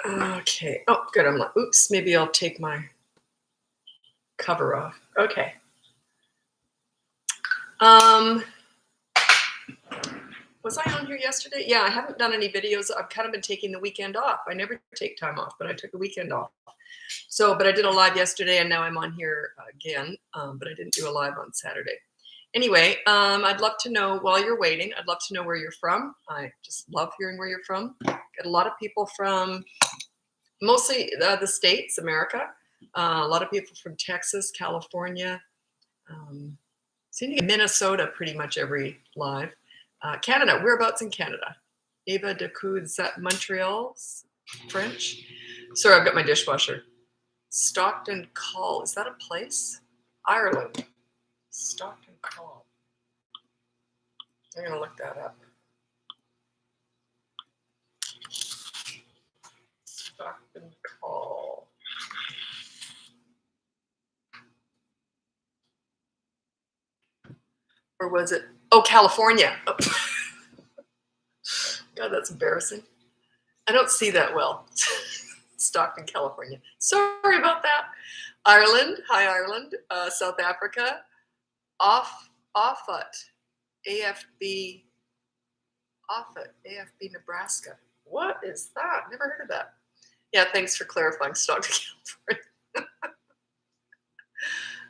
Okay. Oh, good. I'm like, oops, maybe I'll take my cover off. Okay. Was I on here yesterday? Yeah, I haven't done any videos. I've kind of been taking the weekend off. I never take time off, but I took a weekend off. So, but I did a live yesterday, and now I'm on here again, but I didn't do a live on Saturday. Anyway, I'd love to know, while you're waiting, I'd love to know where you're from. I just love hearing where you're from. Get a lot of people from mostly the States, America. A lot of people from Texas, California. Seem to get Minnesota pretty much every live. Canada, whereabouts in Canada? Eva de Coude, is that Montreal's French? Sorry, I've got my dishwasher. Stockton Call, is that a place? Ireland. Stockton Call. I'm gonna look that up. Stockton Call. Or was it? Oh, California. Oh. God, that's embarrassing. I don't see that well. Stockton, California. Sorry about that. Ireland. Hi, Ireland. South Africa. Offutt. AFB. Offutt. AFB, Nebraska. What is that? Never heard of that. Yeah, thanks for clarifying. Stockton,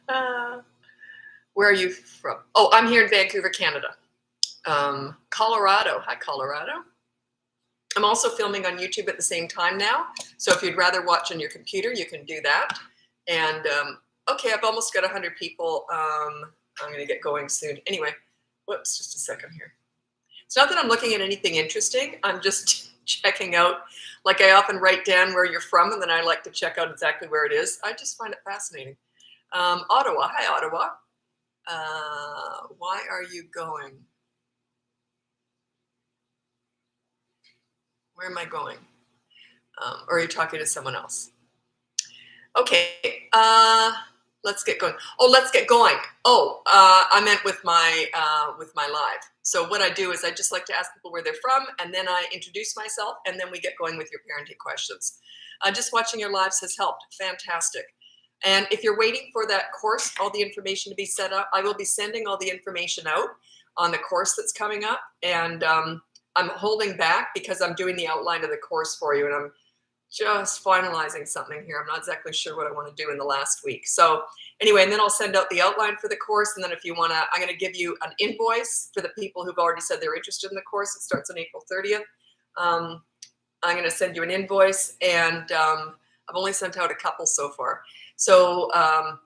California. Where are you from? Oh, I'm here in Vancouver, Canada. Colorado. Hi, Colorado. I'm also filming on YouTube at the same time now. So if you'd rather watch on your computer, you can do that. And okay, I've almost got 100 people. I'm going to get going soon. Anyway, whoops, just a second here. It's not that I'm looking at anything interesting. I'm just checking out. Like I often write down where you're from, and then I like to check out exactly where it is. I just find it fascinating. Ottawa. Hi, Ottawa. Why are you going? Where am I going? Or are you talking to someone else? Okay, let's get going. Oh, let's get going. Oh, I meant with my live. So what I do is I just like to ask people where they're from, and then I introduce myself, and then we get going with your parenting questions. Just watching your lives has helped. Fantastic. And if you're waiting for that course, all the information to be set up, I will be sending all the information out on the course that's coming up. And I'm holding back because I'm doing the outline of the course for you, and I'm just finalizing something here. I'm not exactly sure what I want to do in the last week. So anyway, and then I'll send out the outline for the course. And then if you want to, I'm going to give you an invoice for the people who've already said they're interested in the course. It starts on April 30th. I'm going to send you an invoice, and I've only sent out a couple so far. So I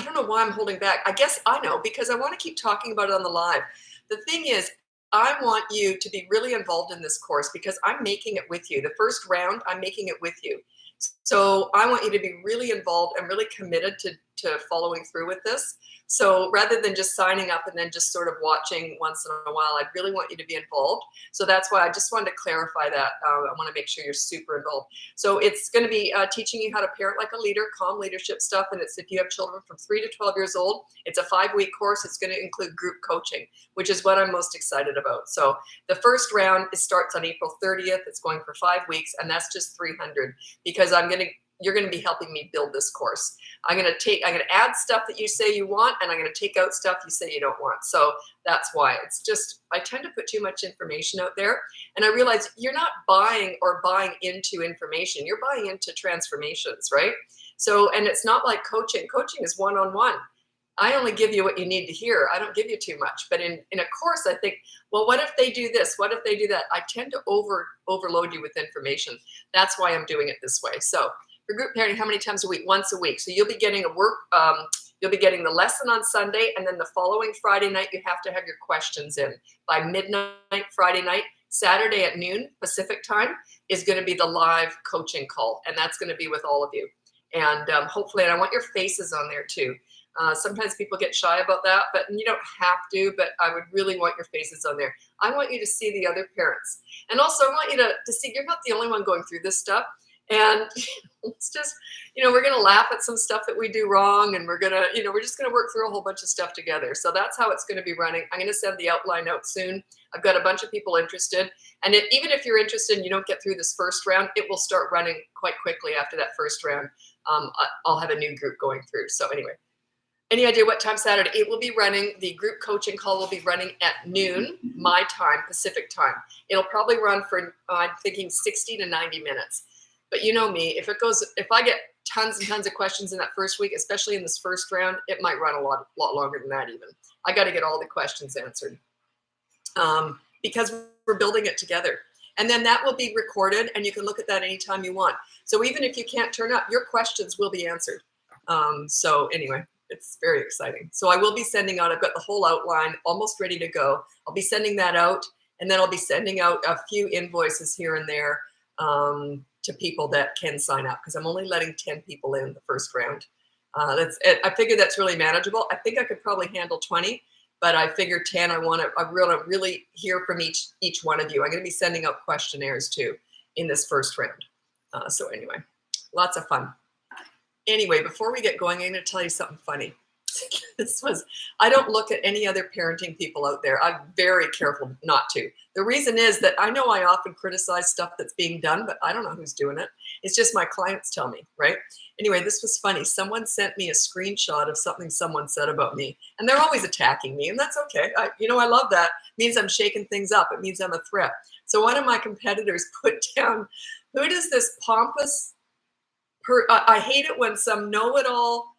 don't know why I'm holding back. I guess I know, because I want to keep talking about it on the live. The thing is, I want you to be really involved in this course because I'm making it with you. The first round, I'm making it with you. So I want you to be really involved and really committed to following through with this. So rather than just signing up and then just sort of watching once in a while, I really want you to be involved. So that's why I just wanted to clarify that. I want to make sure you're super involved. So it's going to be teaching you how to parent like a leader, calm leadership stuff. And it's if you have children from 3 to 12 years old, it's a 5-week course. It's going to include group coaching, which is what I'm most excited about. So the first round starts on April 30th. It's going for 5 weeks, and that's just $300 because you're going to be helping me build this course. I'm going to add stuff that you say you want, and I'm going to take out stuff you say you don't want. So that's why it's just, I tend to put too much information out there. And I realize you're not buying into information. You're buying into transformations, right? So, and it's not like coaching. Coaching is one-on-one. I only give you what you need to hear. I don't give you too much. But in a course, I think, well, what if they do this? What if they do that? I tend to overload you with information. That's why I'm doing it this way. So for group parenting, how many times a week? Once a week. So you'll be getting you'll be getting the lesson on Sunday, and then the following Friday night, you have to have your questions in by midnight Friday night. Saturday at noon Pacific time is going to be the live coaching call, and that's going to be with all of you. And hopefully, and I want your faces on there too. Sometimes people get shy about that, but you don't have to, but I would really want your faces on there. I want you to see the other parents. And also I want you to see you're not the only one going through this stuff. And it's just, we're going to laugh at some stuff that we do wrong, and we're going to, we're just going to work through a whole bunch of stuff together. So that's how it's going to be running. I'm going to send the outline out soon. I've got a bunch of people interested. And even if you're interested and you don't get through this first round, it will start running quite quickly after that first round. I'll have a new group going through. So anyway, any idea what time Saturday? It will be running, the group coaching call will be running at noon, my time, Pacific time. It'll probably run for, I'm thinking 60 to 90 minutes. But you know me, if I get tons and tons of questions in that first week, especially in this first round, it might run a lot longer than that even. I got to get all the questions answered because we're building it together. And then that will be recorded, and you can look at that anytime you want. So even if you can't turn up, your questions will be answered. So anyway, it's very exciting. So I will be sending out, I've got the whole outline almost ready to go. I'll be sending that out, and then I'll be sending out a few invoices here and there to people that can sign up, because I'm only letting 10 people in the first round. I figure that's really manageable. I think I could probably handle 20, but I figure 10. I really hear from each one of you. I'm going to be sending out questionnaires too in this first round. So anyway, lots of fun. Anyway, before we get going, I'm going to tell you something funny. I don't look at any other parenting people out there. I'm very careful not to. The reason is that I know I often criticize stuff that's being done, but I don't know who's doing it. It's just my clients tell me, right? Anyway, this was funny. Someone sent me a screenshot of something someone said about me, and they're always attacking me, and that's okay. I love that. It means I'm shaking things up. It means I'm a threat. So one of my competitors put down, who does this pompous, I hate it when some know-it-all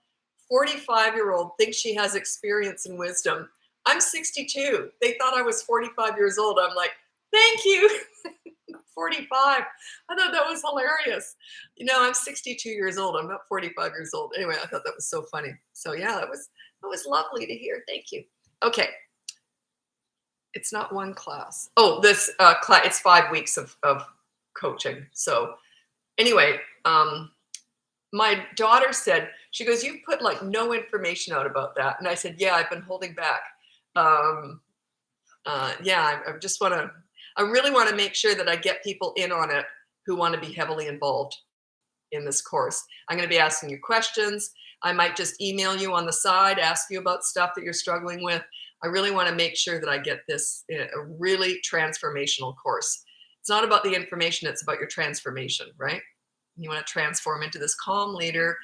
45-year-old thinks she has experience and wisdom. I'm 62. They thought I was 45 years old. I'm like, thank you. 45. I thought that was hilarious. I'm 62 years old. I'm not 45 years old. Anyway, I thought that was so funny. So yeah, that was lovely to hear. Thank you. Okay. It's not one class. Oh, this class, it's 5 weeks of coaching. So anyway, my daughter said, she goes, "You've put like no information out about that." And I said, "Yeah, I've been holding back." Yeah, I really want to make sure that I get people in on it who want to be heavily involved in this course. I'm going to be asking you questions. I might just email you on the side, ask you about stuff that you're struggling with. I really want to make sure that I get this a really transformational course. It's not about the information, it's about your transformation, right? You want to transform into this calm leader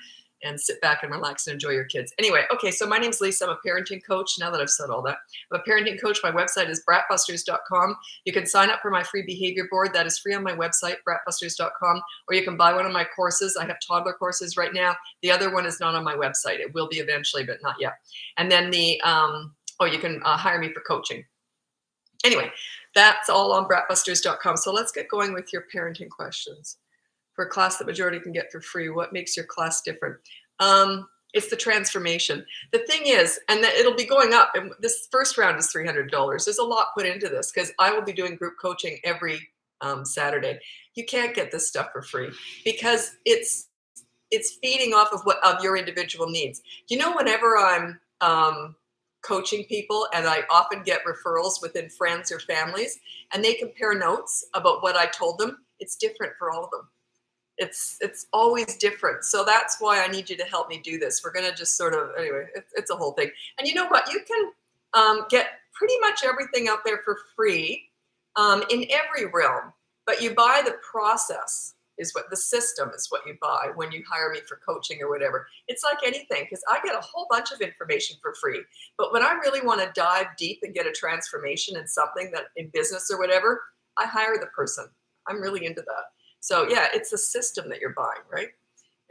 and sit back and relax and enjoy your kids. Anyway, okay, so my name's Lisa. I'm a parenting coach. Now that I've said all that, I'm a parenting coach. My website is bratbusters.com. You can sign up for my free behavior board. That is free on my website, bratbusters.com, or you can buy one of my courses. I have toddler courses right now. The other one is not on my website. It will be eventually, but not yet. And then you can hire me for coaching. Anyway, that's all on bratbusters.com. So let's get going with your parenting questions. For a class that majority can get for free, what makes your class different? It's the transformation. The thing is, and that it'll be going up, and this first round is $300. There's a lot put into this because I will be doing group coaching every Saturday. You can't get this stuff for free because it's feeding off of your individual needs. Whenever I'm coaching people, and I often get referrals within friends or families, and they compare notes about what I told them, it's different for all of them. It's always different. So that's why I need you to help me do this. We're going to just anyway, it's a whole thing. And you know what? You can get pretty much everything out there for free in every realm, but you buy the process the system is what you buy when you hire me for coaching or whatever. It's like anything, because I get a whole bunch of information for free. But when I really want to dive deep and get a transformation in something that in business or whatever, I hire the person. I'm really into that. So yeah, it's a system that you're buying, right?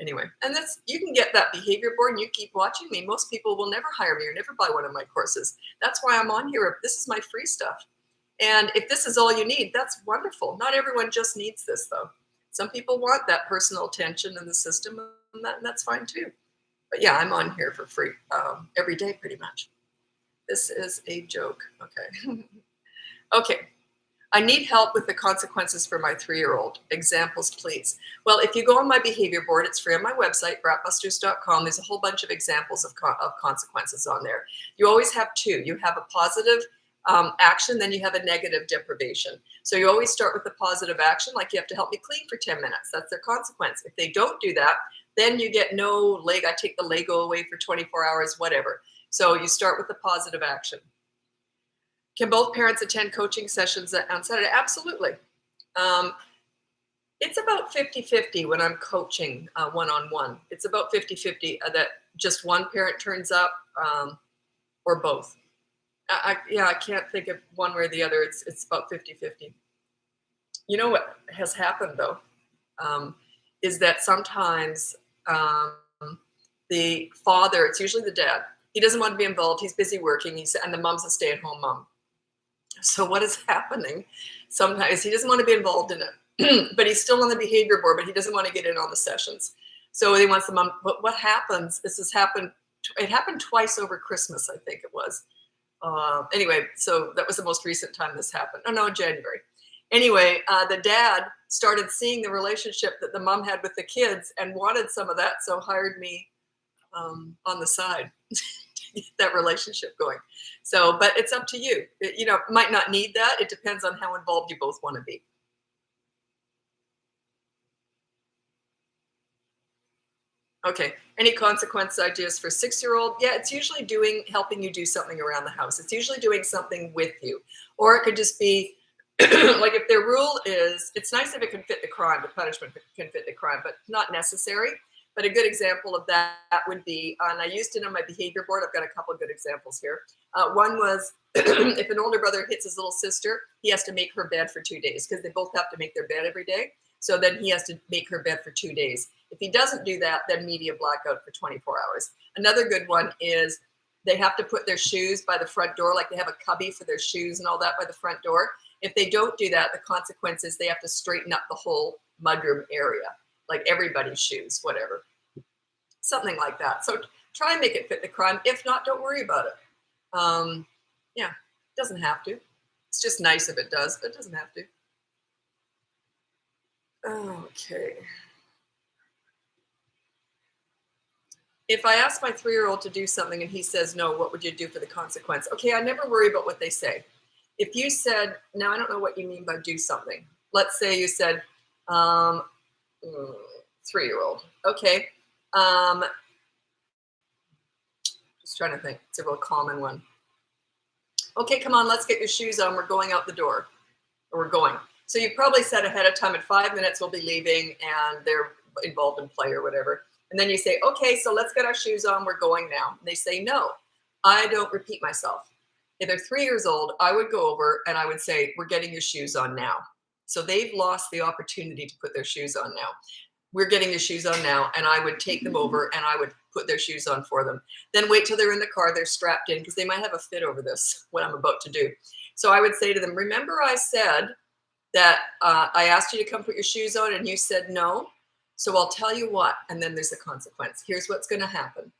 Anyway, and you can get that behavior board and you keep watching me. Most people will never hire me or never buy one of my courses. That's why I'm on here. This is my free stuff. And if this is all you need, that's wonderful. Not everyone just needs this though. Some people want that personal attention in the system, and that's fine too. But yeah, I'm on here for free every day pretty much. This is a joke, okay? Okay. I need help with the consequences for my 3-year-old. Examples, please. Well, if you go on my behavior board, it's free on my website, bratbusters.com. There's a whole bunch of examples of consequences on there. You always have 2. You have a positive action, then you have a negative deprivation. So you always start with the positive action, like you have to help me clean for 10 minutes. That's their consequence. If they don't do that, then you get no leg. I take the Lego away for 24 hours, whatever. So you start with the positive action. Can both parents attend coaching sessions on Saturday? Absolutely. It's about 50-50 when I'm coaching one-on-one. It's about 50-50 that just one parent turns up or both. I can't think of one way or the other. It's about 50-50. You know what has happened though, is that sometimes the father, it's usually the dad, he doesn't want to be involved. He's busy working. And the mom's a stay-at-home mom. So what is happening sometimes, he doesn't want to be involved in it, but he's still on the behavior board, but he doesn't want to get in on the sessions. So he wants the mom. But what happens, it happened twice over Christmas, I think it was. Anyway, so that was the most recent time this happened. Oh no, January. Anyway, the dad started seeing the relationship that the mom had with the kids and wanted some of that, so hired me on the side to get that relationship going. So, but it's up to you. Might not need that. It depends on how involved you both want to be. Okay. Any consequence ideas for 6-year-old? Yeah, it's usually helping you do something around the house. It's usually doing something with you. Or it could just be like if their rule is, it's nice if it can fit the crime, the punishment can fit the crime, but not necessary. But a good example of that would be, and I used it on my behavior board. I've got a couple of good examples here. One was if an older brother hits his little sister, he has to make her bed for 2 days because they both have to make their bed every day. So then he has to make her bed for 2 days. If he doesn't do that, then media blackout for 24 hours. Another good one is they have to put their shoes by the front door, like they have a cubby for their shoes and all that by the front door. If they don't do that, the consequence is they have to straighten up the whole mudroom area, like everybody's shoes, whatever. Something like that. So try and make it fit the crime. If not, don't worry about it. Yeah, it doesn't have to. It's just nice if it does, but it doesn't have to. Okay. If I ask my 3-year-old to do something and he says no, what would you do for the consequence? Okay, I never worry about what they say. If you said, now I don't know what you mean by do something. Let's say you said, 3-year-old. Okay. Just trying to think. It's a real common one. Okay, come on, let's get your shoes on. We're going out the door. Or we're going. So you probably said ahead of time, in 5 minutes we'll be leaving, and they're involved in play or whatever. And then you say, okay, so let's get our shoes on. We're going now. And they say no. I don't repeat myself. If they're 3 years old, I would go over and I would say, we're getting your shoes on now. So they've lost the opportunity to put their shoes on now. We're getting your shoes on now. And I would take them over and I would put their shoes on for them. Then wait till they're in the car, they're strapped in, because they might have a fit over this, what I'm about to do. So I would say to them, remember I said that I asked you to come put your shoes on and you said no. So I'll tell you what, and then there's a consequence. Here's what's going to happen.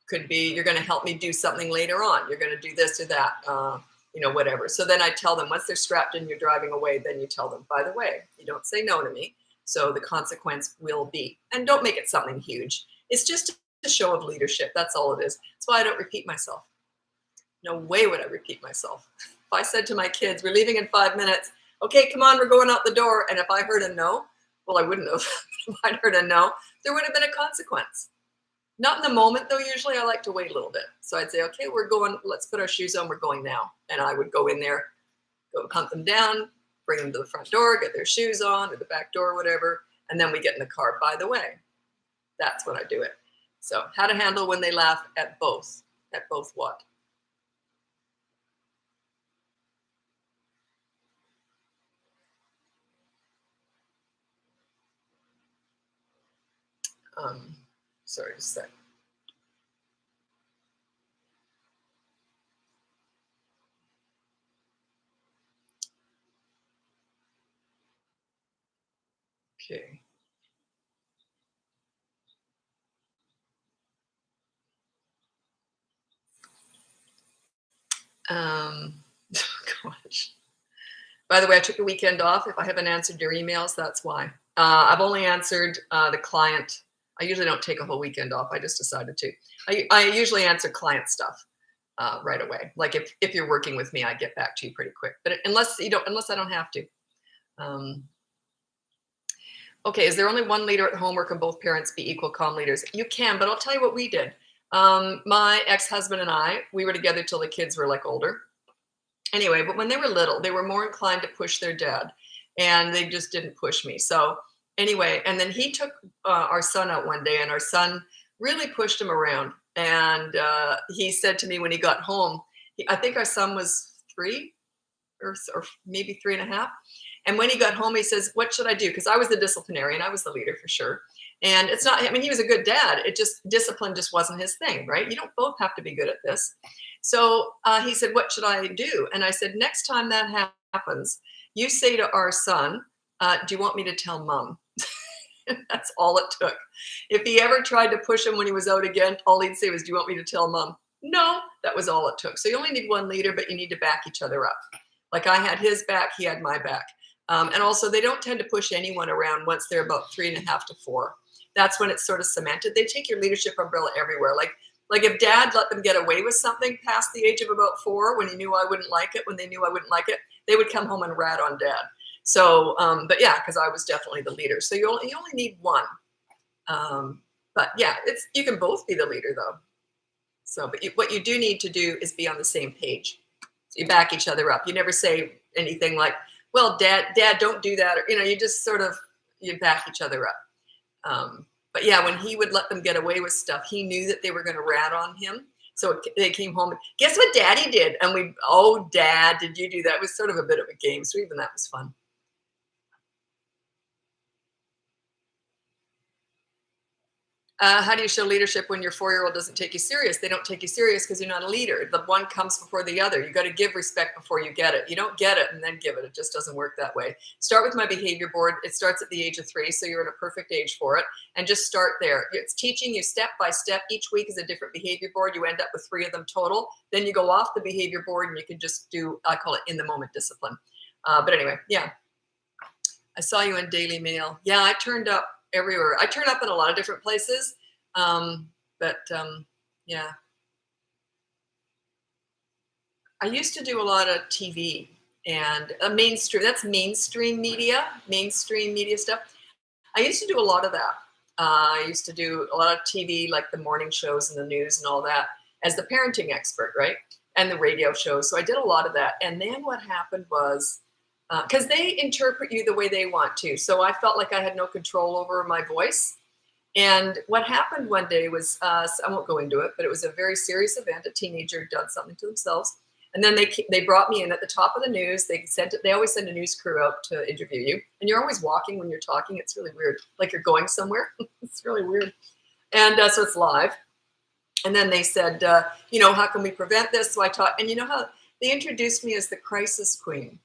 Could be you're going to help me do something later on. You're going to do this or that, whatever. So then I tell them, once they're strapped in, you're driving away, then you tell them, by the way, you don't say no to me. So the consequence will be, and don't make it something huge. It's just a show of leadership. That's all it is. That's why I don't repeat myself. No way would I repeat myself. If I said to my kids, we're leaving in 5 minutes. Okay, come on, we're going out the door. And if I heard a no, well, I wouldn't have. If I'd heard a no, there would have been a consequence. Not in the moment, though. Usually I like to wait a little bit. So I'd say, okay, we're going, let's put our shoes on. We're going now. And I would go in there, go hunt them down, bring them to the front door, get their shoes on, or the back door, whatever. And then we get in the car. By the way, that's when I do it. So how to handle when they laugh at both. At both what? Sorry, just a sec. Okay. Gosh. By the way, I took a weekend off. If I haven't answered your emails, that's why. I've only answered the client. I usually don't take a whole weekend off. I just decided to. I usually answer client stuff. right away. Like if you're working with me, I get back to you pretty quick. But unless I don't have to. Okay, is there only one leader at home, or can both parents be equal calm leaders? You can, but I'll tell you what we did. My ex-husband and I, we were together till the kids were like older. Anyway, but when they were little, they were more inclined to push their dad, and they just didn't push me. So anyway, and then he took our son out one day, and our son really pushed him around. And he said to me when he got home, I think our son was 3 or maybe 3.5. And when he got home, he says, "What should I do?" Because I was the disciplinarian, I was the leader for sure. And it's not, I mean, he was a good dad. It just, discipline just wasn't his thing, right? You don't both have to be good at this. So he said, "What should I do?" And I said, "Next time that happens, you say to our son, do you want me to tell mom?" That's all it took. If he ever tried to push him when he was out again, all he'd say was, "Do you want me to tell mom?" No, that was all it took. So you only need one leader, but you need to back each other up. Like I had his back, he had my back. And also they don't tend to push anyone around once they're about 3.5 to 4. That's when it's sort of cemented. They take your leadership umbrella everywhere. Like if dad let them get away with something past the age of about 4, when he knew I wouldn't like it, when they knew I wouldn't like it, they would come home and rat on dad. So, but yeah, because I was definitely the leader. So you only need one. But yeah, you can both be the leader though. So, but what you do need to do is be on the same page. So you back each other up. You never say anything like, "Well, dad, don't do that." Or, you just sort of, you back each other up. But yeah, when he would let them get away with stuff, he knew that they were going to rat on him. So they came home and, "Guess what daddy did?" And "Oh, dad, did you do that?" It was sort of a bit of a game. So even that was fun. How do you show leadership when your 4-year-old doesn't take you serious? They don't take you serious because you're not a leader. The one comes before the other. You got to give respect before you get it. You don't get it and then give it. It just doesn't work that way. Start with my behavior board. It starts at the age of 3, so you're in a perfect age for it. And just start there. It's teaching you step by step. Each week is a different behavior board. You end up with 3 of them total. Then you go off the behavior board and you can just do, I call it in the moment discipline. But anyway, yeah. I saw you in Daily Mail. Yeah, I turned up everywhere. I turn up in a lot of different places. Yeah. I used to do a lot of TV and that's mainstream media stuff. I used to do a lot of that. I used to do a lot of TV, like the morning shows and the news and all that, as the parenting expert, right? And the radio shows. So I did a lot of that. And then what happened was, because they interpret you the way they want to. So I felt like I had no control over my voice. And what happened one day was, I won't go into it, but it was a very serious event. A teenager had done something to themselves. And then they brought me in at the top of the news. They always send a news crew out to interview you. And you're always walking when you're talking. It's really weird. Like you're going somewhere. It's really weird. And so it's live. And then they said, how can we prevent this? So I taught, and you know how they introduced me as the crisis queen.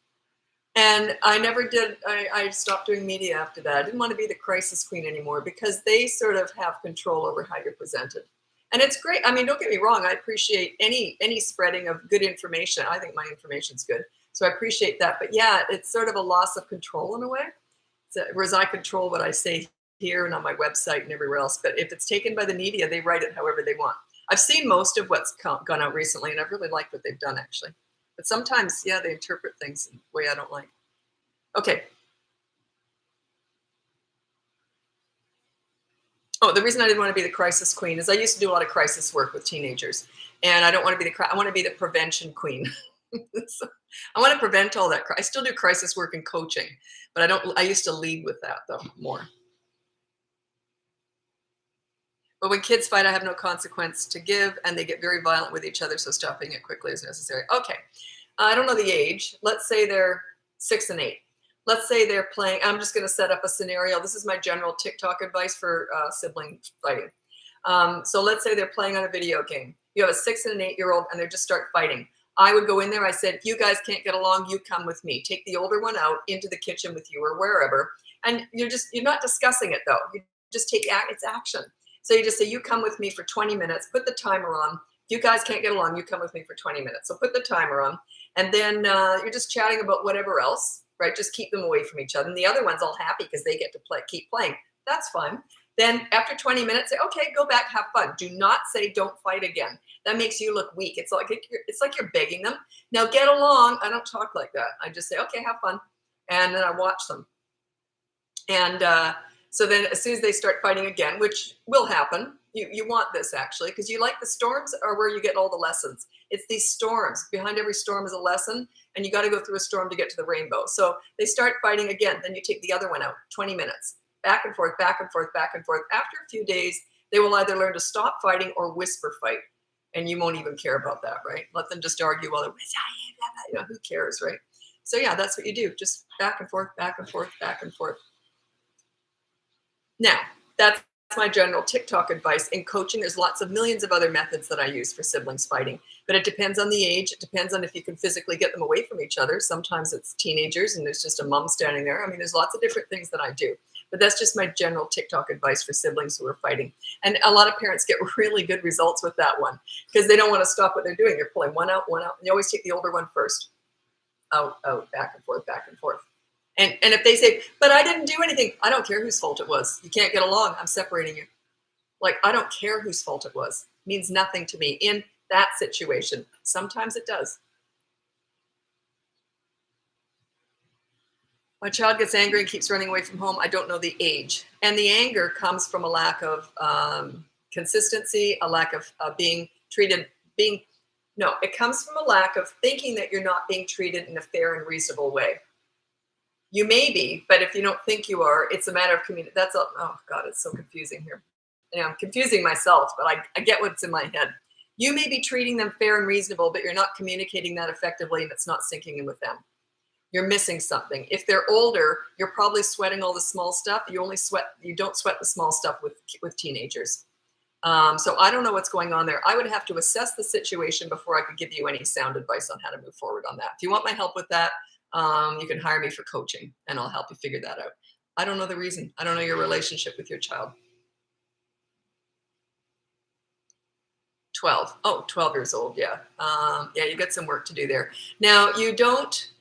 And I never did. I stopped doing media after that. I didn't want to be the crisis queen anymore because they sort of have control over how you're presented. And it's great. I mean, don't get me wrong. I appreciate any spreading of good information. I think my information's good. So I appreciate that. But yeah, it's sort of a loss of control in a way. Whereas I control what I say here and on my website and everywhere else. But if it's taken by the media, they write it however they want. I've seen most of what's gone out recently, and I've really liked what they've done, actually. But sometimes, yeah, they interpret things in a way I don't like. Okay. Oh, the reason I didn't want to be the crisis queen is I used to do a lot of crisis work with teenagers. And I don't want to be I want to be the prevention queen. So I want to prevent all that. I still do crisis work and coaching, but I used to lead with that, though, more. But when kids fight, I have no consequence to give, and they get very violent with each other, so stopping it quickly is necessary. Okay. I don't know the age. Let's say they're 6 and 8. Let's say they're playing. I'm just going to set up a scenario. This is my general TikTok advice for sibling fighting. So let's say they're playing on a video game. You have a 6 and an 8-year-old, and they just start fighting. I would go in there. I said, if you guys can't get along, you come with me. Take the older one out into the kitchen with you or wherever. And you're not discussing it, though. You just take it's action. So you just say, you come with me for 20 minutes. Put the timer on. If you guys can't get along, you come with me for 20 minutes. So put the timer on. And then you're just chatting about whatever else, right? Just keep them away from each other. And the other one's all happy because they get to keep playing. That's fun. Then after 20 minutes, say, okay, go back, have fun. Do not say don't fight again. That makes you look weak. It's like you're begging them. Now get along. I don't talk like that. I just say, okay, have fun. And then I watch them. And so then as soon as they start fighting again, which will happen, you want this actually, because you like the storms are where you get all the lessons. It's these storms. Behind every storm is a lesson, and you got to go through a storm to get to the rainbow. So they start fighting again. Then you take the other one out, 20 minutes, back and forth, back and forth, back and forth. After a few days, they will either learn to stop fighting or whisper fight. And you won't even care about that, right? Let them just argue while they're, who cares, right? So yeah, that's what you do. Just back and forth, back and forth, back and forth. Now, that's my general TikTok advice. In coaching, there's lots of millions of other methods that I use for siblings fighting, but it depends on the age. It depends on if you can physically get them away from each other. Sometimes it's teenagers and there's just a mom standing there. I mean, there's lots of different things that I do, but that's just my general TikTok advice for siblings who are fighting. And a lot of parents get really good results with that one because they don't want to stop what they're doing. They're pulling one out, and you always take the older one first. Out, back and forth, back and forth. And if they say, but I didn't do anything, I don't care whose fault it was. You can't get along. I'm separating you. Like, I don't care whose fault it was. It means nothing to me in that situation. Sometimes it does. My child gets angry and keeps running away from home. I don't know the age. And the anger comes from a lack of consistency, a lack of it comes from a lack of thinking that you're not being treated in a fair and reasonable way. You may be, but if you don't think you are, it's a matter of community. Oh God, it's so confusing here. I'm confusing myself, but I get what's in my head. You may be treating them fair and reasonable, but you're not communicating that effectively and it's not sinking in with them. You're missing something. If they're older, you're probably sweating all the small stuff. You don't sweat the small stuff with teenagers. So I don't know what's going on there. I would have to assess the situation before I could give you any sound advice on how to move forward on that. If you want my help with that, you can hire me for coaching and I'll help you figure that out. I don't know the reason. I don't know your relationship with your child. 12. Oh, 12 years old. Yeah. Yeah, you got some work to do there. Now, you don't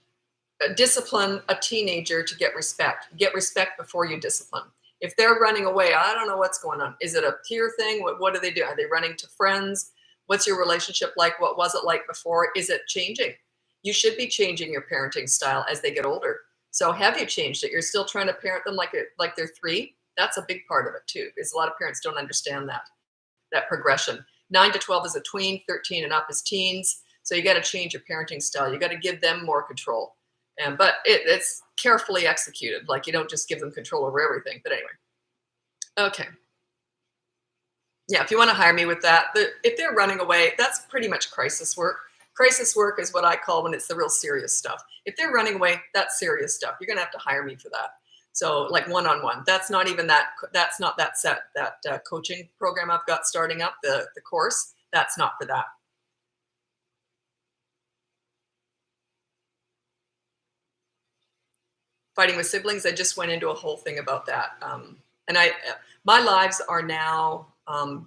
discipline a teenager to get respect. You get respect before you discipline. If they're running away, I don't know what's going on. Is it a peer thing? What do they do? Are they running to friends? What's your relationship like? What was it like before? Is it changing? You should be changing your parenting style as they get older. So have you changed it? You're still trying to parent them like they're 3? That's a big part of it too, because a lot of parents don't understand that progression. 9 to 12 is a tween, 13 and up is teens. So you got to change your parenting style. You got to give them more control. But it's carefully executed. Like, you don't just give them control over everything. But anyway. Okay. Yeah, if you want to hire me with that, if they're running away, that's pretty much crisis work. Crisis work is what I call when it's the real serious stuff. If they're running away, that's serious stuff. You're going to have to hire me for that. So like one-on-one, that's not that coaching program I've got starting up, the course, that's not for that. Fighting with siblings, I just went into a whole thing about that. And my lives are now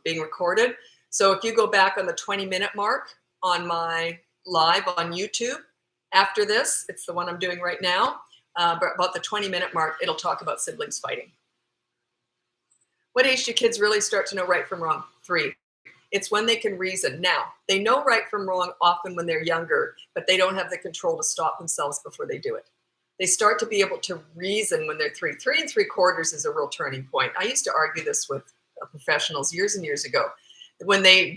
being recorded. So if you go back on the 20-minute mark on my live on YouTube, after this, it's the one I'm doing right now, but about the 20-minute mark, it'll talk about siblings fighting. What age do kids really start to know right from wrong? 3. It's when they can reason. Now, they know right from wrong often when they're younger, but they don't have the control to stop themselves before they do it. They start to be able to reason when they're 3. 3 3/4 is a real turning point. I used to argue this with professionals years and years ago. When they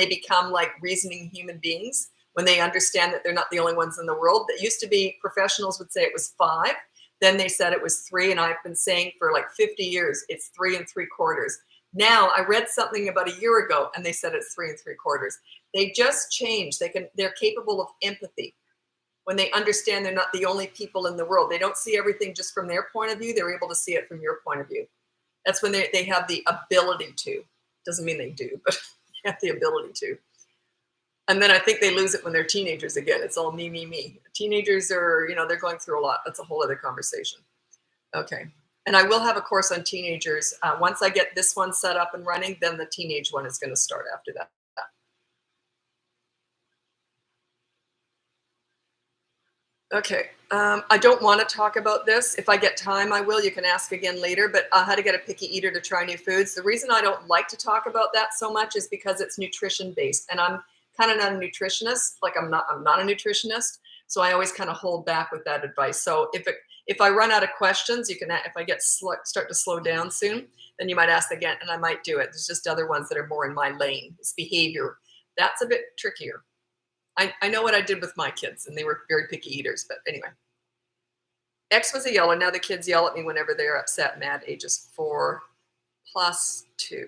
become like reasoning human beings, when they understand that they're not the only ones in the world. That used to be, professionals would say it was 5. Then they said it was 3. And I've been saying for like 50 years, it's 3 3/4. Now I read something about a year ago and they said it's 3 3/4. They just changed. They're capable of empathy. When they understand they're not the only people in the world. They don't see everything just from their point of view. They're able to see it from your point of view. That's when they have the ability to. Doesn't mean they do, but they have the ability to. And then I think they lose it when they're teenagers again. It's all me, me, me. Teenagers are, they're going through a lot. That's a whole other conversation. Okay. And I will have a course on teenagers. Once I get this one set up and running, then the teenage one is going to start after that. Okay. I don't want to talk about this. If I get time, I will. You can ask again later, but how to get a picky eater to try new foods. The reason I don't like to talk about that so much is because it's nutrition based, and I'm kind of not a nutritionist. Like I'm not a nutritionist. So I always kind of hold back with that advice. So if I run out of questions, you can, if I start to slow down soon, then you might ask again, and I might do it. There's just other ones that are more in my lane. It's behavior. That's a bit trickier. I know what I did with my kids, and they were very picky eaters. But anyway, X was a yeller. Now the kids yell at me whenever they're upset, mad. Ages 4 plus 2.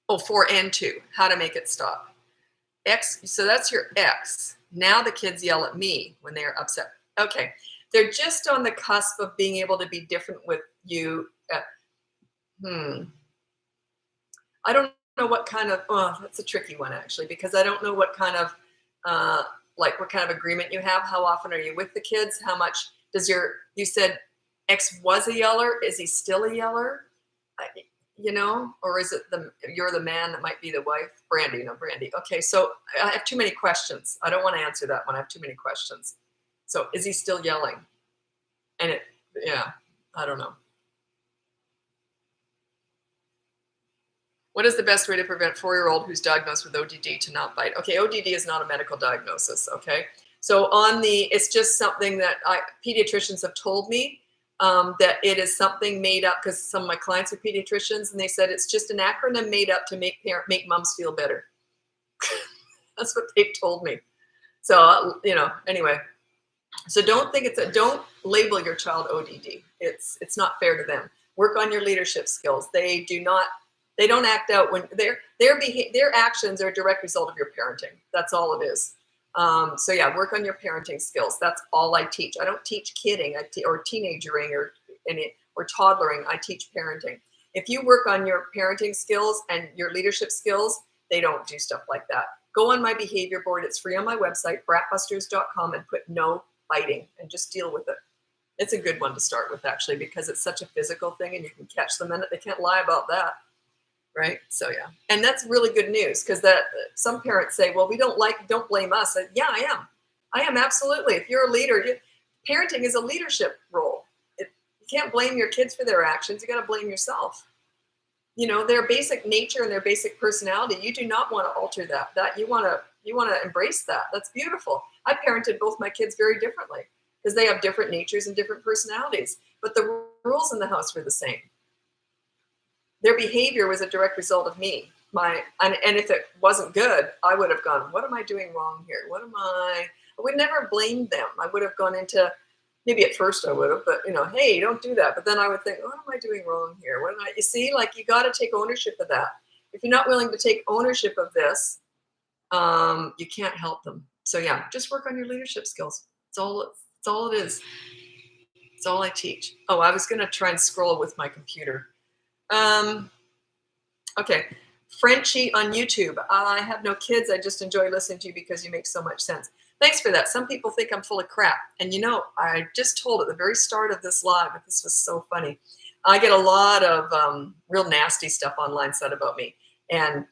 Oh, 4 and 2. How to make it stop. X. So that's your X. Now the kids yell at me when they are upset. Okay, they're just on the cusp of being able to be different with you. I don't know what kind of, that's a tricky one actually, because I don't know what kind of, what kind of agreement you have. How often are you with the kids? How much does you said X was a yeller. Is he still a yeller? Or is it you're the man that might be the wife? Brandy. Okay, so I have too many questions. I don't want to answer that one. I have too many questions. So is he still yelling? And I don't know. What is the best way to prevent 4-year-old who's diagnosed with ODD to not bite? Okay, ODD is not a medical diagnosis, okay? So it's just something that pediatricians have told me that it is something made up, because some of my clients are pediatricians, and they said it's just an acronym made up to make moms feel better. That's what they've told me. So, anyway. So don't label your child ODD. It's not fair to them. Work on your leadership skills. They don't act out when their actions are a direct result of your parenting. That's all it is. So yeah, work on your parenting skills. That's all I teach. I don't teach kidding or teenagering or toddlering. I teach parenting. If you work on your parenting skills and your leadership skills, they don't do stuff like that. Go on my behavior board. It's free on my website, bratbusters.com, and put no biting and just deal with it. It's a good one to start with, actually, because it's such a physical thing and you can catch them in it. They can't lie about that. Right. So, yeah. And that's really good news, because some parents say, well, don't blame us. Yeah, I am. Absolutely. If you're a leader, parenting is a leadership role. You can't blame your kids for their actions. You got to blame yourself. Their basic nature and their basic personality. You do not want to alter that. You want to embrace that. That's beautiful. I parented both my kids very differently because they have different natures and different personalities, but the rules in the house were the same. Their behavior was a direct result of me. And if it wasn't good, I would have gone, what am I doing wrong here? I would never blame them. I would have gone into, maybe at first I would have, but hey, don't do that. But then I would think, what am I doing wrong here? You see, you got to take ownership of that. If you're not willing to take ownership of this, you can't help them. So yeah, just work on your leadership skills. It's all it is. It's all I teach. Oh, I was going to try and scroll with my computer. Okay. Frenchie on YouTube. I have no kids. I just enjoy listening to you because you make so much sense. Thanks for that. Some people think I'm full of crap. And I just told at the very start of this live, but this was so funny. I get a lot of real nasty stuff online said about me. And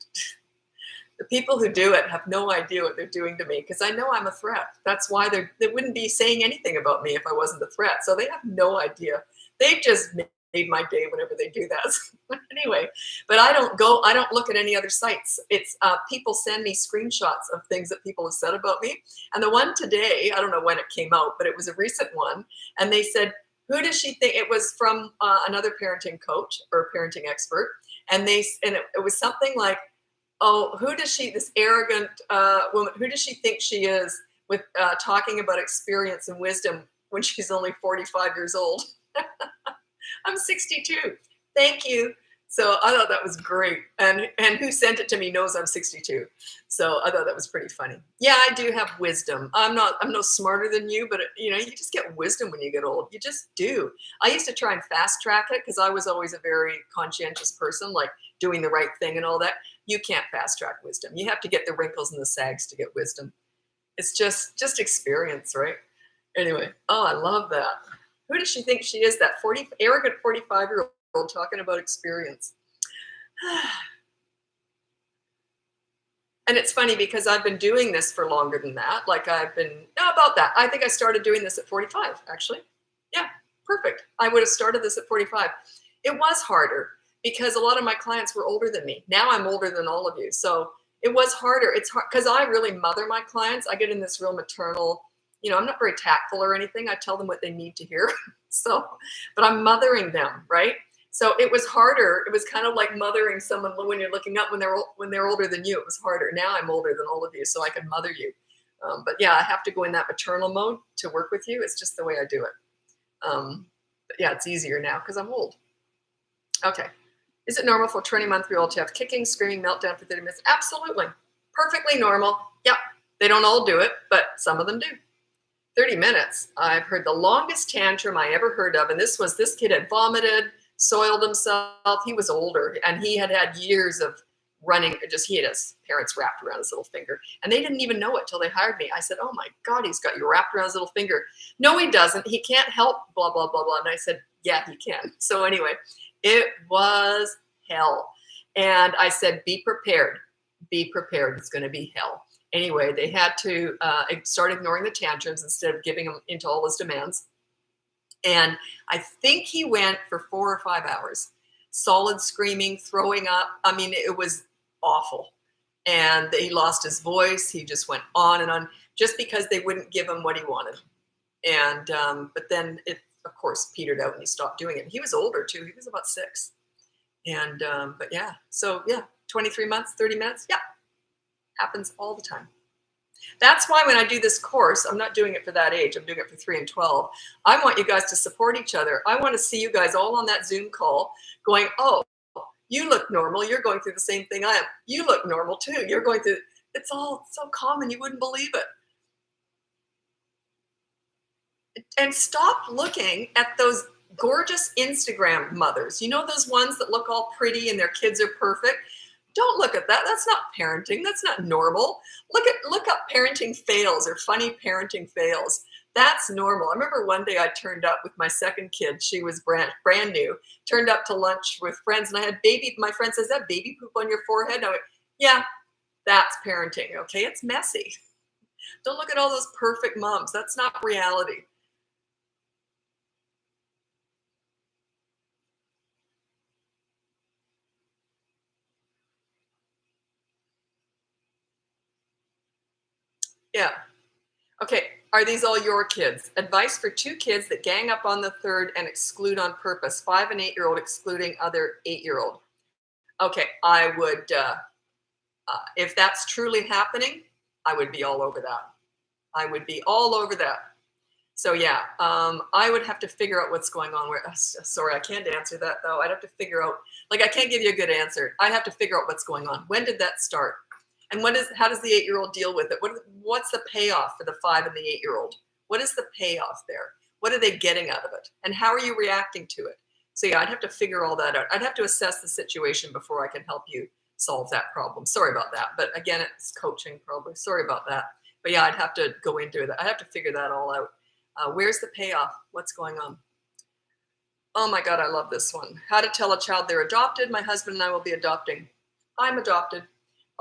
the people who do it have no idea what they're doing to me, because I know I'm a threat. That's why they wouldn't be saying anything about me if I wasn't a threat. So they have no idea. They just made my day whenever they do that. Anyway, but I don't look at any other sites. It's people send me screenshots of things that people have said about me. And the one today, I don't know when it came out, but it was a recent one. And they said, who does she think? It was from another parenting coach or parenting expert. And it was something like, oh, this arrogant woman, who does she think she is with talking about experience and wisdom when she's only 45 years old? I'm 62. Thank you. So I thought that was great. And who sent it to me knows I'm 62. So I thought that was pretty funny. Yeah, I do have wisdom. I'm no smarter than you, but you just get wisdom when you get old. You just do. I used to try and fast track it because I was always a very conscientious person, like doing the right thing and all that. You can't fast track wisdom. You have to get the wrinkles and the sags to get wisdom. It's just experience, right? Anyway, oh, I love that. Who does she think she is, that arrogant 45-year-old talking about experience? And it's funny because I've been doing this for longer than that. Like about that. I think I started doing this at 45, actually. Yeah, perfect. I would have started this at 45. It was harder because a lot of my clients were older than me. Now I'm older than all of you. So it was harder. It's hard because I really mother my clients. I get in this real maternal, I'm not very tactful or anything. I tell them what they need to hear. But I'm mothering them, right? So it was harder. It was kind of like mothering someone when you're looking up when they're older than you. It was harder. Now I'm older than all of you, so I can mother you. But yeah, I have to go in that maternal mode to work with you. It's just the way I do it. But yeah, it's easier now because I'm old. Okay. Is it normal for a 20-month-old to have kicking, screaming, meltdown for 30 minutes? Absolutely. Perfectly normal. Yep. They don't all do it, but some of them do. 30 minutes. I've heard the longest tantrum I ever heard of. And this kid had vomited, soiled himself. He was older and he had years of running. He had his parents wrapped around his little finger and they didn't even know it till they hired me. I said, oh my God, he's got you wrapped around his little finger. No, he doesn't. He can't help blah, blah, blah, blah. And I said, yeah, he can. So anyway, it was hell. And I said, be prepared. Be prepared. It's going to be hell. Anyway, they had to start ignoring the tantrums instead of giving him into all his demands. And I think he went for 4 or 5 hours, solid screaming, throwing up. I mean, it was awful. And he lost his voice. He just went on and on just because they wouldn't give him what he wanted. And but then it, of course, petered out and he stopped doing it. He was older too. He was about 6. And but yeah, so yeah, 23 months, 30 minutes. Yeah, happens all the time. That's why when I do this course, I'm not doing it for that age. I'm doing it for 3 and 12. I want you guys to support each other. I want to see you guys all on that Zoom call going, oh, you look normal. You're going through the same thing I am. You look normal too. You're going through, it's all so common. You wouldn't believe it. And stop looking at those gorgeous Instagram mothers. You know those ones that look all pretty and their kids are perfect? Don't look at that. That's not parenting. That's not normal. Look up parenting fails or funny parenting fails. That's normal. I remember one day I turned up with my second kid. She was brand new. Turned up to lunch with friends and I had baby. My friend says, that baby poop on your forehead? And I went, yeah, that's parenting. Okay, it's messy. Don't look at all those perfect moms. That's not reality. Yeah. Okay. Are these all your kids? Advice for 2 kids that gang up on the third and exclude on purpose. 5 and 8-year-old excluding other 8-year-old. Okay. I would, if that's truly happening, I would be all over that. I would be all over that. So yeah, I would have to figure out what's going on. Sorry, I can't answer that though. I'd have to figure out, like, I can't give you a good answer. I'd have to figure out what's going on. When did that start? And how does the 8-year-old deal with it? What's the payoff for the 5 and the 8-year-old? What is the payoff there? What are they getting out of it? And how are you reacting to it? So yeah, I'd have to figure all that out. I'd have to assess the situation before I can help you solve that problem. Sorry about that. But again, it's coaching probably. Sorry about that. But yeah, I'd have to go into it. I'd have to figure that all out. Where's the payoff? What's going on? Oh my God, I love this one. How to tell a child they're adopted. My husband and I will be adopting. I'm adopted.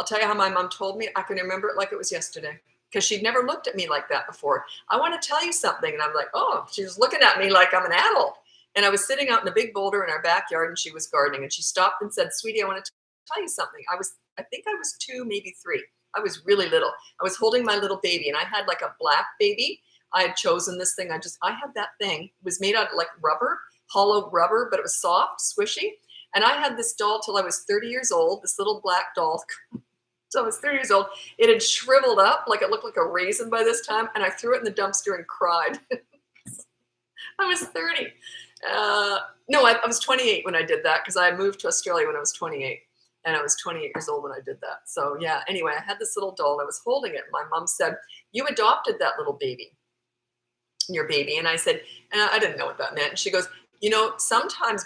I'll tell you how my mom told me. I can remember it like it was yesterday because she'd never looked at me like that before. I want to tell you something. And I'm like, oh, she was looking at me like I'm an adult. And I was sitting out in a big boulder in our backyard and she was gardening and she stopped and said, sweetie, I want to tell you something. I think I was 2, maybe 3. I was really little. I was holding my little baby and I had like a black baby. I had chosen this thing. I had that thing. It was made out of like rubber, hollow rubber, but it was soft, squishy. And I had this doll till I was 30 years old, this little black doll. So I was 30 years old. It had shriveled up, like it looked like a raisin by this time. And I threw it in the dumpster and cried. I was 30. No, I was 28 when I did that because I moved to Australia when I was 28. And I was 28 years old when I did that. So yeah, anyway, I had this little doll. I was holding it. My mom said, you adopted that little baby, your baby. And I said, and I didn't know what that meant. And she goes, you know, sometimes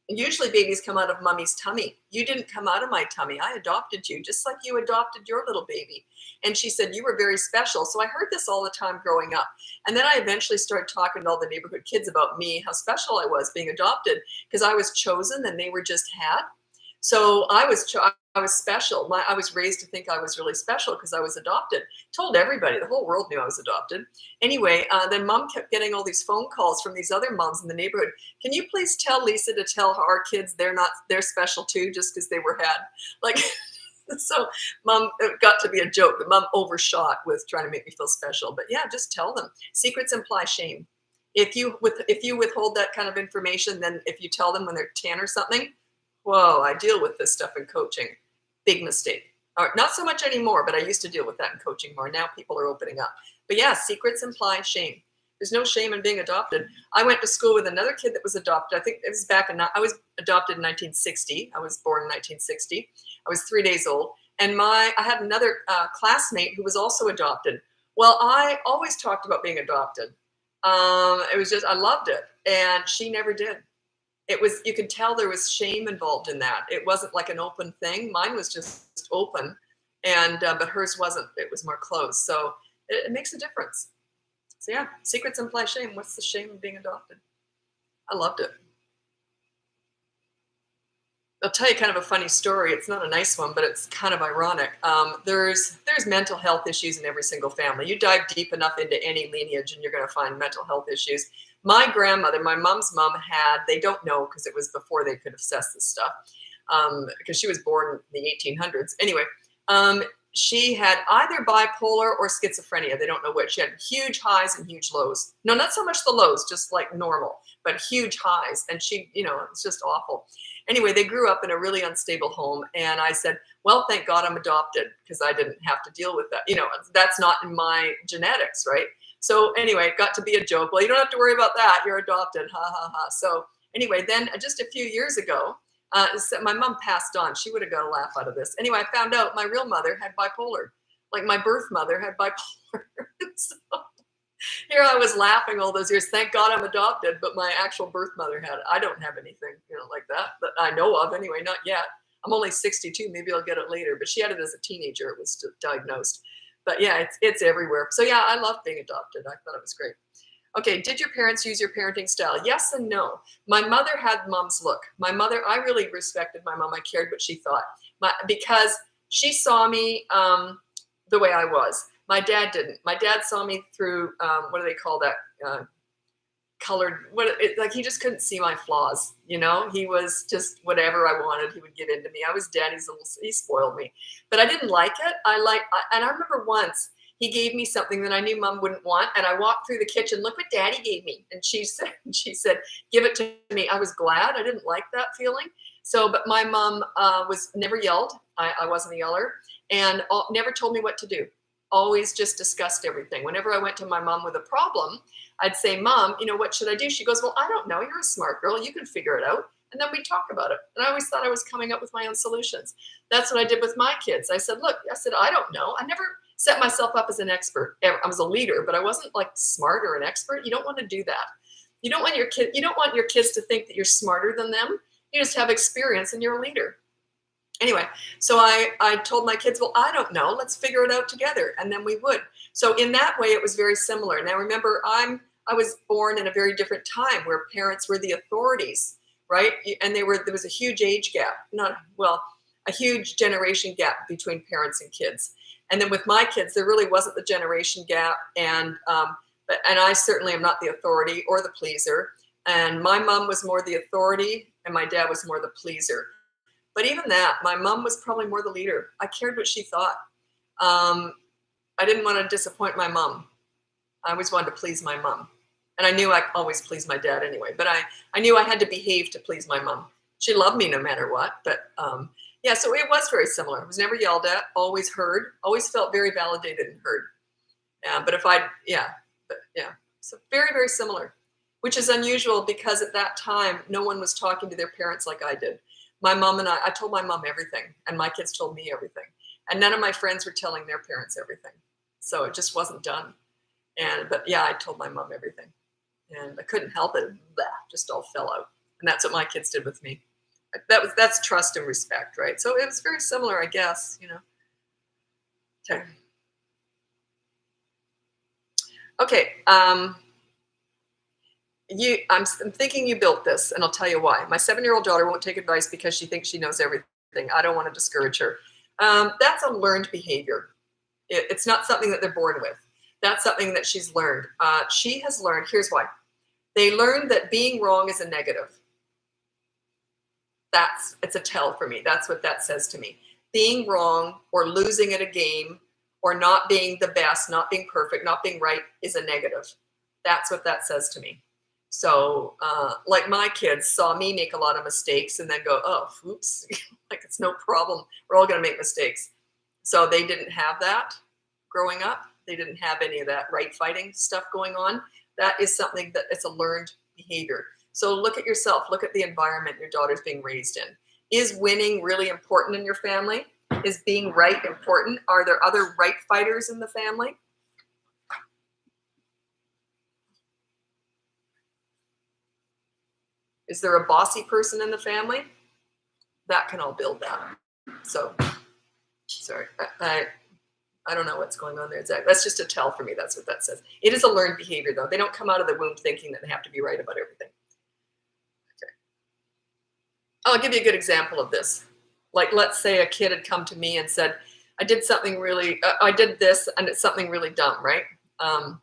usually babies come out of mommy's tummy. You didn't come out of my tummy. I adopted you just like you adopted your little baby. And she said, you were very special. So I heard this all the time growing up. And then I eventually started talking to all the neighborhood kids about me, how special I was being adopted because I was chosen and they were just had. So I I was special. I was raised to think I was really special because I was adopted. Told everybody, the whole world knew I was adopted. Anyway, then mom kept getting all these phone calls from these other moms in the neighborhood. Can you please tell Lisa to tell our kids they're special too, just because they were had? Like, so mom, it got to be a joke, but mom overshot with trying to make me feel special. But yeah, just tell them. Secrets imply shame. If you withhold that kind of information, then if you tell them when they're 10 or something, whoa, I deal with this stuff in coaching. Big mistake. Not so much anymore, but I used to deal with that in coaching more. Now people are opening up. But yeah, secrets imply shame. There's no shame in being adopted. I went to school with another kid that was adopted. I think it was I was adopted in 1960. I was born in 1960. I was 3 days old. And I had another classmate who was also adopted. Well, I always talked about being adopted. It was just, I loved it. And she never did. It was, you could tell there was shame involved in that. It wasn't like an open thing. Mine was just open, and but hers wasn't. It was more closed. So it makes a difference. So yeah, secrets imply shame. What's the shame of being adopted? I loved it. I'll tell you kind of a funny story. It's not a nice one, but it's kind of ironic. There's mental health issues in every single family. You dive deep enough into any lineage and you're going to find mental health issues. My grandmother, my mom's mom had, they don't know because it was before they could assess this stuff, because she was born in the 1800s. Anyway, she had either bipolar or schizophrenia. They don't know which. She had huge highs and huge lows. No, not so much the lows, just like normal, but huge highs. And she, it's just awful. Anyway, they grew up in a really unstable home. And I said, well, thank God I'm adopted because I didn't have to deal with that. That's not in my genetics, right? So anyway, it got to be a joke. Well, you don't have to worry about that. You're adopted. Ha, ha, ha. So anyway, then just a few years ago, my mom passed on. She would have got a laugh out of this. Anyway, I found out my real mother had bipolar. Like my birth mother had bipolar. So here I was laughing all those years. Thank God I'm adopted, but my actual birth mother had it. I don't have anything, like that I know of anyway, not yet. I'm only 62. Maybe I'll get it later. But she had it as a teenager. It was diagnosed. But yeah, it's everywhere. So yeah, I loved being adopted. I thought it was great. Okay, did your parents use your parenting style? Yes and no. My mother had mom's look. My mother, I really respected my mom. I cared what she thought because she saw me the way I was. My dad didn't. My dad saw me through, what do they call that? Colored, he just couldn't see my flaws. He was just whatever I wanted, he would get into me. I was daddy's he spoiled me. But I didn't like it. And I remember once, he gave me something that I knew mom wouldn't want. And I walked through the kitchen, look what daddy gave me. And she said, give it to me. I was glad. I didn't like that feeling. So, but my mom was never yelled. I wasn't a yeller, and never told me what to do. Always just discussed everything. Whenever I went to my mom with a problem, I'd say, Mom, what should I do? She goes, well, I don't know. You're a smart girl. You can figure it out. And then we'd talk about it. And I always thought I was coming up with my own solutions. That's what I did with my kids. I said, I don't know. I never set myself up as an expert. I was a leader, but I wasn't like smart or an expert. You don't want to do that. You don't want your kids to think that you're smarter than them. You just have experience and you're a leader. Anyway, so I told my kids, well, I don't know. Let's figure it out together. And then we would. So in that way, it was very similar. Now, remember, I was born in a very different time where parents were the authorities, right? And there was a huge age gap, a huge generation gap between parents and kids. And then with my kids, there really wasn't the generation gap. And I certainly am not the authority or the pleaser. And my mom was more the authority and my dad was more the pleaser. But even that, my mom was probably more the leader. I cared what she thought. I didn't want to disappoint my mom. I always wanted to please my mom. And I knew I always pleased my dad anyway. But I knew I had to behave to please my mom. She loved me no matter what. But so it was very similar. I was never yelled at, always heard, always felt very validated and heard. So very, very similar, which is unusual because at that time, no one was talking to their parents like I did. My mom and I told my mom everything, and my kids told me everything. And none of my friends were telling their parents everything. So it just wasn't done. But I told my mom everything. And I couldn't help it. Just all fell out. And that's what my kids did with me. That's trust and respect, right? So it was very similar, I guess, Okay. Okay. I'm thinking you built this, and I'll tell you why. My 7-year-old daughter won't take advice because she thinks she knows everything. everything. I don't want to discourage her. That's a learned behavior. It's not something that they're born with. That's something that she's learned. She has learned, here's why. They learned that being wrong is a negative. It's a tell for me. That's what that says to me. Being wrong or losing at a game or not being the best, not being perfect, not being right is a negative. That's what that says to me. So like my kids saw me make a lot of mistakes and then go, oh, oops, like it's no problem. We're all going to make mistakes. So they didn't have that growing up. They didn't have any of that right fighting stuff going on. That is something that it's a learned behavior. So look at yourself, look at the environment your daughter's being raised in. Is winning really important in your family? Is being right important? Are there other right fighters in the family? Is there a bossy person in the family? That can all build that. So, sorry, I don't know what's going on there exactly. That's just a tell for me. That's what that says. It is a learned behavior, though. They don't come out of the womb thinking that they have to be right about everything. Okay. I'll give you a good example of this. Like, let's say a kid had come to me and said, I did something really, I did this and it's something really dumb, right? I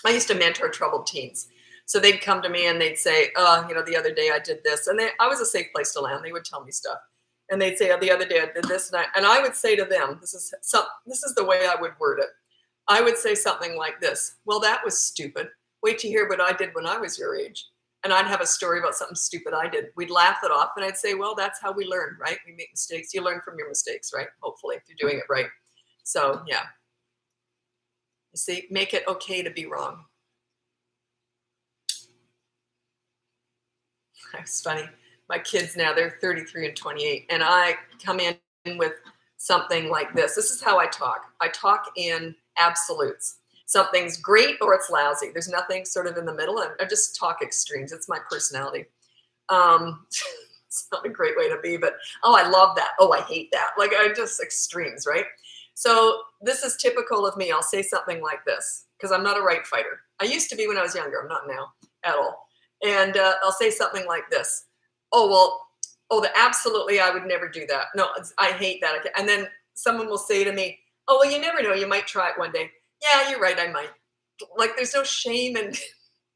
used to mentor troubled teens. So they'd come to me and they'd say, the other day I did this. And I was a safe place to land. They would tell me stuff. And they'd say, oh, the other day I did this. And I would say to them, this is the way I would word it. I would say something like this. Well, that was stupid. Wait to hear what I did when I was your age. And I'd have a story about something stupid I did. We'd laugh it off. And I'd say, well, that's how we learn, right? We make mistakes. You learn from your mistakes, right? Hopefully, if you're doing it right. So, yeah. You see, make it okay to be wrong. It's funny. My kids now, they're 33 and 28. And I come in with something like this. This is how I talk. I talk in absolutes. Something's great or it's lousy. There's nothing sort of in the middle. I just talk extremes. It's my personality. It's not a great way to be, but, oh, I love that. Oh, I hate that. Like, I just extremes, right? So this is typical of me. I'll say something like this because I'm not a right fighter. I used to be when I was younger. I'm not now at all. And I'll say something like this. Absolutely, I would never do that. No, I hate that. And then someone will say to me, oh, well, you never know. You might try it one day. Yeah, you're right. I might. Like, there's no shame in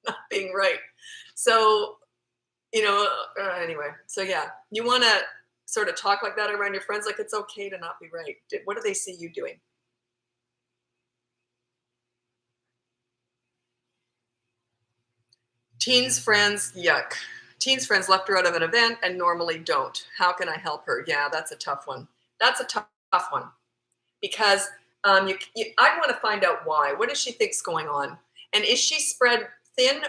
not being right. So, anyway. So, yeah, you want to sort of talk like that around your friends. Like, it's okay to not be right. What do they see you doing? Teens friends, yuck. Teens friends left her out of an event and normally don't. How can I help her? Yeah, that's a tough one. That's a tough one because I want to find out why. What does she think's going on? And is she spread thin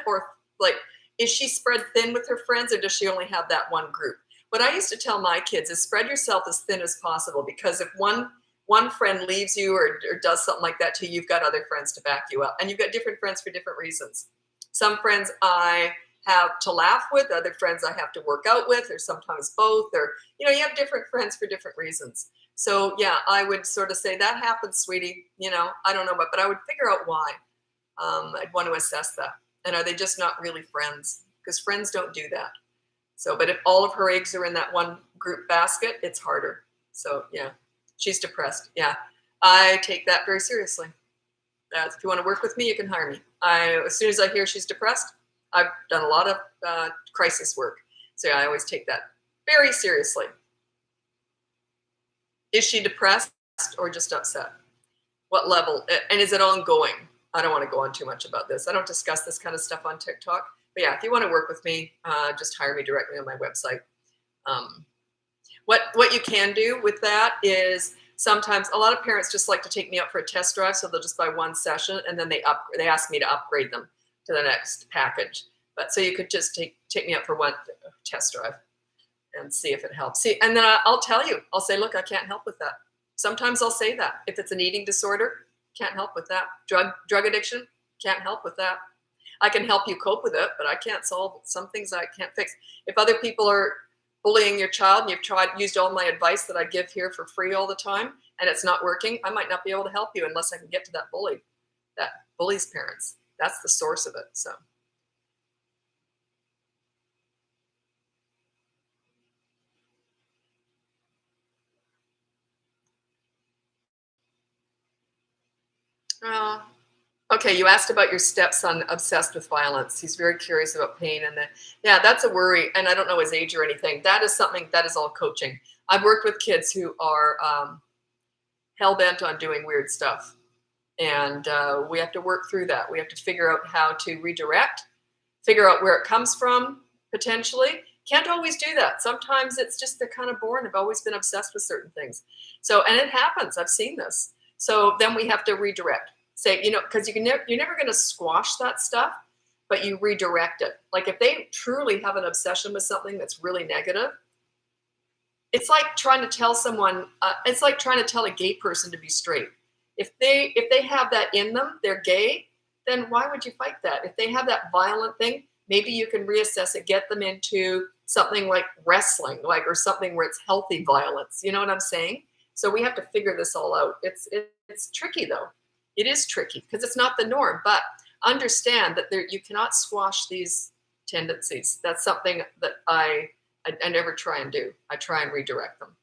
is she spread thin with her friends or does she only have that one group? What I used to tell my kids is spread yourself as thin as possible because if one friend leaves you or does something like that to you, you've got other friends to back you up. And you've got different friends for different reasons. Some friends I have to laugh with, other friends I have to work out with, or sometimes both, or, you have different friends for different reasons. So yeah, I would sort of say that happens, sweetie. I don't know, but I would figure out why. I'd want to assess that. And are they just not really friends? Because friends don't do that. So, but if all of her eggs are in that one group basket, it's harder. So yeah, she's depressed. Yeah, I take that very seriously. If you want to work with me, you can hire me. As soon as I hear she's depressed, I've done a lot of crisis work. So yeah, I always take that very seriously. Is she depressed or just upset? What level? And is it ongoing? I don't want to go on too much about this. I don't discuss this kind of stuff on TikTok. But yeah, if you want to work with me, just hire me directly on my website. What you can do with that is sometimes a lot of parents just like to take me out for a test drive, so they'll just buy one session and then they ask me to upgrade them to the next package. But so you could just take me out for one test drive and see if it helps. See, and then I'll tell you, I'll say, look, I can't help with that. Sometimes I'll say that. If it's an eating disorder, can't help with that. Drug addiction, can't help with that. I can help you cope with it, but I can't solve some things I can't fix. If other people are bullying your child and you've used all my advice that I give here for free all the time and it's not working, I might not be able to help you unless I can get to that bully's parents. That's the source of it. So. Uh, okay, you asked about your stepson obsessed with violence. He's very curious about pain, and yeah, that's a worry. And I don't know his age or anything. That is something that is all coaching. I've worked with kids who are hell bent on doing weird stuff, and we have to work through that. We have to figure out how to redirect, figure out where it comes from potentially. Can't always do that. Sometimes it's just they're kind of born, have always been obsessed with certain things. So, and it happens. I've seen this. So then we have to redirect. Say, because you're never going to squash that stuff, but you redirect it. Like if they truly have an obsession with something that's really negative, it's like trying to tell someone. It's like trying to tell a gay person to be straight. If they have that in them, they're gay. Then why would you fight that? If they have that violent thing, maybe you can reassess it, get them into something like wrestling, or something where it's healthy violence. You know what I'm saying? So we have to figure this all out. It's tricky though. It is tricky because it's not the norm, but understand that you cannot squash these tendencies. That's something that I never try and do. I try and redirect them.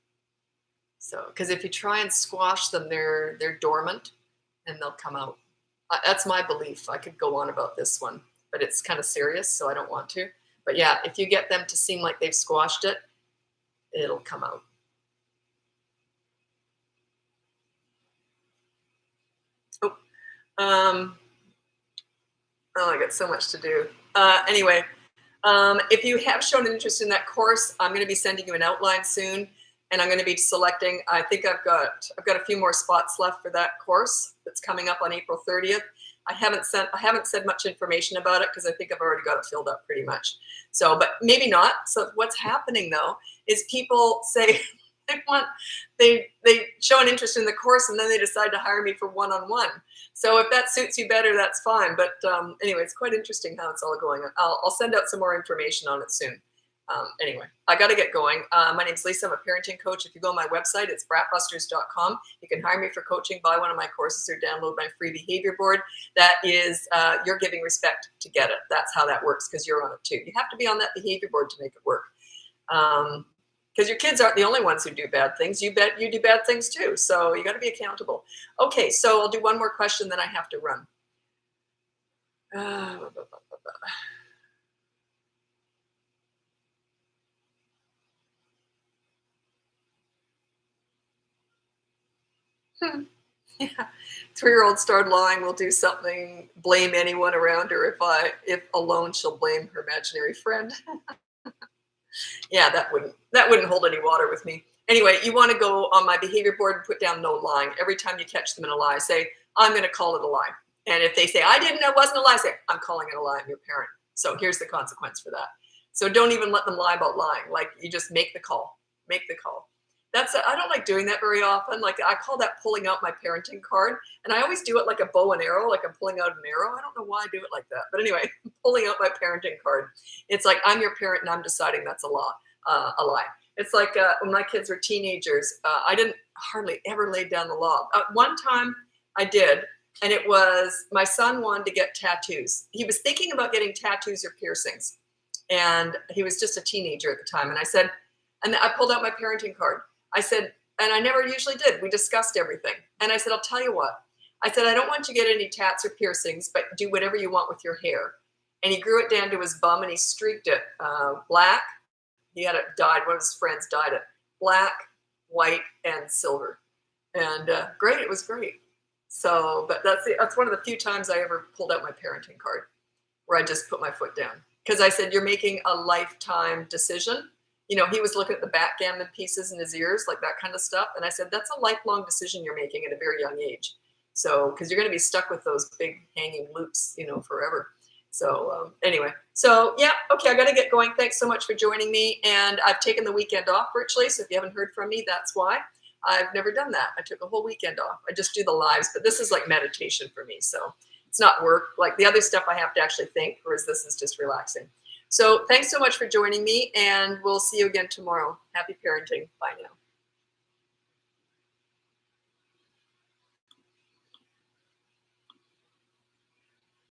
So, because if you try and squash them, they're dormant and they'll come out. That's my belief. I could go on about this one, but it's kind of serious, so I don't want to. But yeah, if you get them to seem like they've squashed it, it'll come out. Oh, I got so much to do. Anyway, if you have shown an interest in that course, I'm going to be sending you an outline soon, and I'm going to be selecting. I think I've got a few more spots left for that course that's coming up on April 30th. I haven't said much information about it because I think I've already got it filled up pretty much. So, but maybe not. So what's happening though is people say they show an interest in the course and then they decide to hire me for one-on-one. So if that suits you better, that's fine. But anyway, it's quite interesting how it's all going. I'll send out some more information on it soon. Anyway, I got to get going. My name's Lisa. I'm a parenting coach. If you go on my website, it's bratbusters.com. You can hire me for coaching, buy one of my courses, or download my free behavior board. That is, you're giving respect to get it. That's how that works because you're on it too. You have to be on that behavior board to make it work. Because your kids aren't the only ones who do bad things. You do bad things too. So you got to be accountable. Okay, so I'll do one more question, then I have to run. Yeah. 3-year-old started lying. Will do something. Blame anyone around her. If alone, she'll blame her imaginary friend. Yeah, that wouldn't hold any water with me. Anyway, you want to go on my behavior board and put down no lying. Every time you catch them in a lie, say, I'm going to call it a lie. And if they say, it wasn't a lie, say, I'm calling it a lie, I'm your parent. So here's the consequence for that. So don't even let them lie about lying. Like, you just make the call. Make the call. I don't like doing that very often. Like, I call that pulling out my parenting card. And I always do it like a bow and arrow, like I'm pulling out an arrow. I don't know why I do it like that. But anyway, pulling out my parenting card. It's like, I'm your parent and I'm deciding that's a lie. It's like when my kids were teenagers, I didn't hardly ever lay down the law. One time I did, and it was my son wanted to get tattoos. He was thinking about getting tattoos or piercings. And he was just a teenager at the time. And I said, and I pulled out my parenting card. I said, and I never usually did. We discussed everything. And I said, I'll tell you what. I said, I don't want you to get any tats or piercings, but do whatever you want with your hair. And he grew it down to his bum and he streaked it black. He had it dyed. One of his friends dyed it black, white, and silver. And great. It was great. So, but that's one of the few times I ever pulled out my parenting card where I just put my foot down. Because I said, you're making a lifetime decision. You know, he was looking at the backgammon pieces in his ears, like that kind of stuff. And I said, that's a lifelong decision you're making at a very young age. So, because you're going to be stuck with those big hanging loops, forever. So anyway, so yeah, okay, I got to get going. Thanks so much for joining me. And I've taken the weekend off virtually. So if you haven't heard from me, that's why. I've never done that. I took a whole weekend off. I just do the lives, but this is like meditation for me. So it's not work. Like the other stuff I have to actually think, whereas this is just relaxing. So thanks so much for joining me, and we'll see you again tomorrow. Happy parenting. Bye now.